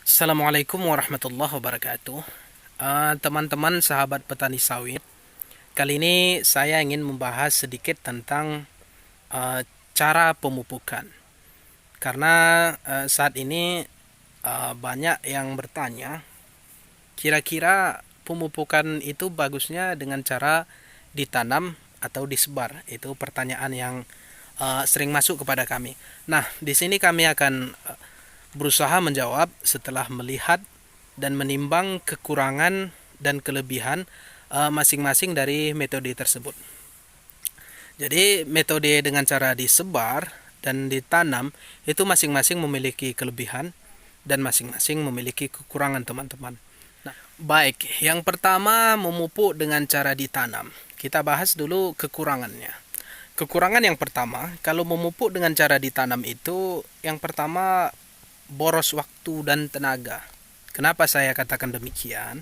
Assalamualaikum warahmatullahi wabarakatuh. Teman-teman sahabat petani sawit, kali ini saya ingin membahas sedikit tentang uh, cara pemupukan. Karena saat ini banyak yang bertanya, kira-kira pemupukan itu bagusnya dengan cara ditanam atau disebar. Itu pertanyaan yang sering masuk kepada kami. Nah, di sini kami akan berusaha menjawab setelah melihat dan menimbang kekurangan dan kelebihan masing-masing dari metode tersebut. Jadi metode dengan cara disebar dan ditanam itu masing-masing memiliki kelebihan dan masing-masing memiliki kekurangan, teman-teman. Nah, baik, yang pertama memupuk dengan cara ditanam. Kita bahas dulu kekurangannya. Kekurangan yang pertama, kalau memupuk dengan cara ditanam itu, yang pertama boros waktu dan tenaga. Kenapa saya katakan demikian?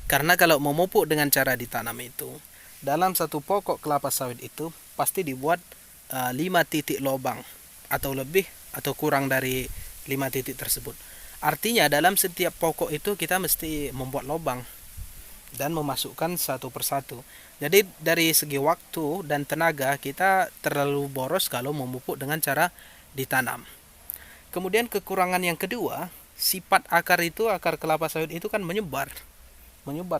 Karena kalau memupuk dengan cara ditanam itu, dalam satu pokok kelapa sawit itu pasti dibuat 5 titik lubang atau lebih atau kurang dari 5 titik tersebut. Artinya dalam setiap pokok itu kita mesti membuat lubang dan memasukkan satu persatu. Jadi dari segi waktu dan tenaga kita terlalu boros kalau memupuk dengan cara ditanam. Kemudian kekurangan yang kedua, sifat akar itu, akar kelapa sawit itu kan menyebar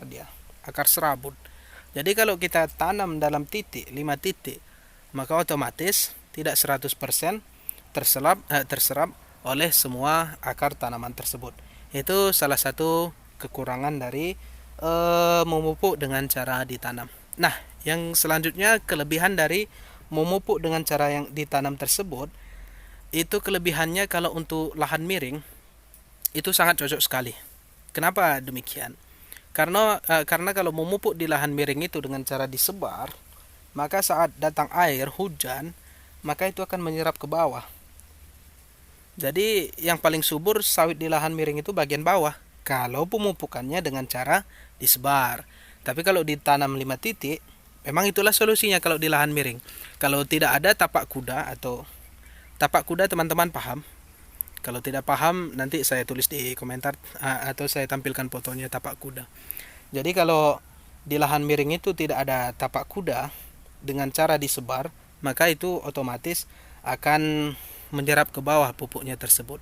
dia, akar serabut. Jadi kalau kita tanam dalam titik, 5 titik, maka otomatis tidak 100% terserap oleh semua akar tanaman tersebut. Itu salah satu kekurangan dari memupuk dengan cara ditanam. Nah, yang selanjutnya kelebihan dari memupuk dengan cara yang ditanam tersebut, itu kelebihannya kalau untuk lahan miring itu sangat cocok sekali. Kenapa demikian? Karena kalau memupuk di lahan miring itu dengan cara disebar, maka saat datang air hujan, maka itu akan menyerap ke bawah. Jadi yang paling subur sawit di lahan miring itu bagian bawah. Kalau pemupukannya dengan cara disebar. Tapi kalau ditanam 5 titik, memang itulah solusinya kalau di lahan miring. Kalau tidak ada tapak kuda atau tapak kuda, teman-teman paham? Kalau tidak paham nanti saya tulis di komentar atau saya tampilkan fotonya tapak kuda. Jadi kalau di lahan miring itu tidak ada tapak kuda dengan cara disebar, maka itu otomatis akan menyerap ke bawah pupuknya tersebut.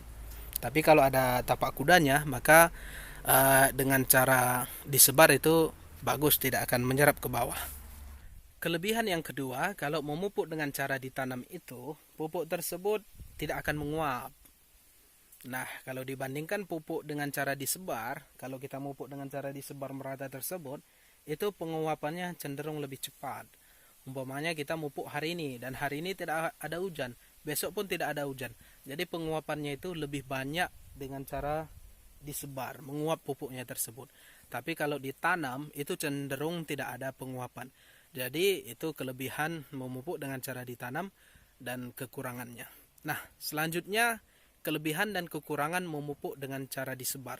Tapi kalau ada tapak kudanya, maka dengan cara disebar itu bagus, tidak akan menyerap ke bawah. Kelebihan yang kedua, kalau memupuk dengan cara ditanam itu, pupuk tersebut tidak akan menguap. Nah, kalau dibandingkan pupuk dengan cara disebar, kalau kita pupuk dengan cara disebar merata tersebut, itu penguapannya cenderung lebih cepat. Umpamanya kita pupuk hari ini dan hari ini tidak ada hujan, besok pun tidak ada hujan. Jadi penguapannya itu lebih banyak dengan cara disebar, menguap pupuknya tersebut. Tapi kalau ditanam itu cenderung tidak ada penguapan. Jadi itu kelebihan memupuk dengan cara ditanam dan kekurangannya. Nah, selanjutnya kelebihan dan kekurangan memupuk dengan cara disebar.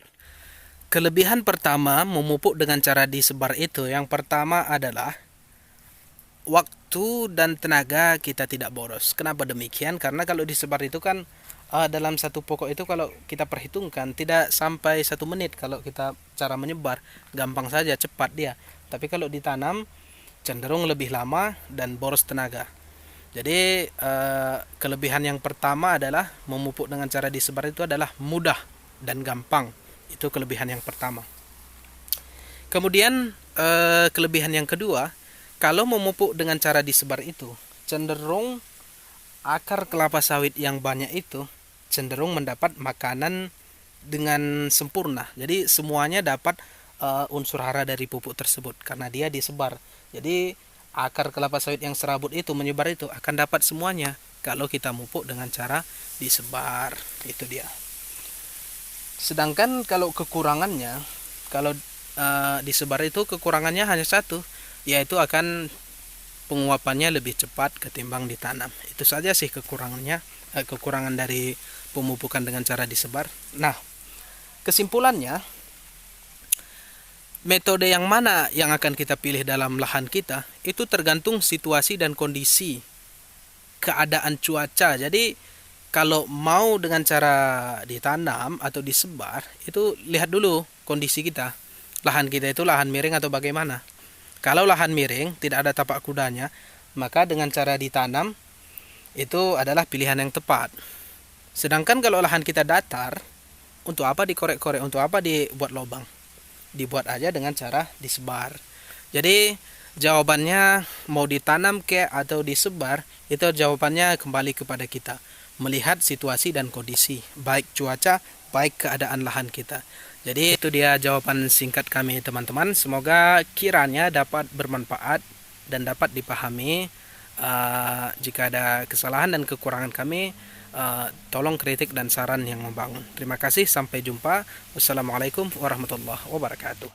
Kelebihan pertama memupuk dengan cara disebar itu, yang pertama adalah waktu dan tenaga kita tidak boros. Kenapa demikian? Karena kalau disebar itu kan dalam satu pokok itu kalau kita perhitungkan tidak sampai 1 menit kalau kita cara menyebar, gampang saja, cepat dia. Tapi kalau ditanam cenderung lebih lama dan boros tenaga. Jadi kelebihan yang pertama adalah memupuk dengan cara disebar itu adalah mudah dan gampang. Itu kelebihan yang pertama. Kemudian kelebihan yang kedua, kalau memupuk dengan cara disebar itu cenderung akar kelapa sawit yang banyak itu cenderung mendapat makanan dengan sempurna. Jadi semuanya dapat unsur hara dari pupuk tersebut karena dia disebar. Jadi akar kelapa sawit yang serabut itu menyebar itu akan dapat semuanya kalau kita mupuk dengan cara disebar. Itu dia. Sedangkan kalau kekurangannya, kalau disebar itu kekurangannya hanya satu, yaitu akan penguapannya lebih cepat ketimbang ditanam. Itu saja sih kekurangannya, kekurangan dari pemupukan dengan cara disebar. Nah, kesimpulannya, metode yang mana yang akan kita pilih dalam lahan kita itu tergantung situasi dan kondisi keadaan cuaca. Jadi kalau mau dengan cara ditanam atau disebar, itu lihat dulu kondisi kita. Lahan kita itu lahan miring atau bagaimana. Kalau lahan miring, tidak ada tapak kudanya, maka dengan cara ditanam itu adalah pilihan yang tepat. Sedangkan kalau lahan kita datar, untuk apa dikorek-korek, untuk apa dibuat lubang? Dibuat aja dengan cara disebar. Jadi jawabannya mau ditanam ke atau disebar, itu jawabannya kembali kepada kita. Melihat situasi dan kondisi, baik cuaca, baik keadaan lahan kita. Jadi itu dia jawaban singkat kami teman-teman. Semoga kiranya dapat bermanfaat dan dapat dipahami. Jika ada kesalahan dan kekurangan kami, tolong kritik dan saran yang membangun. Terima kasih, sampai jumpa. Wassalamualaikum warahmatullahi wabarakatuh.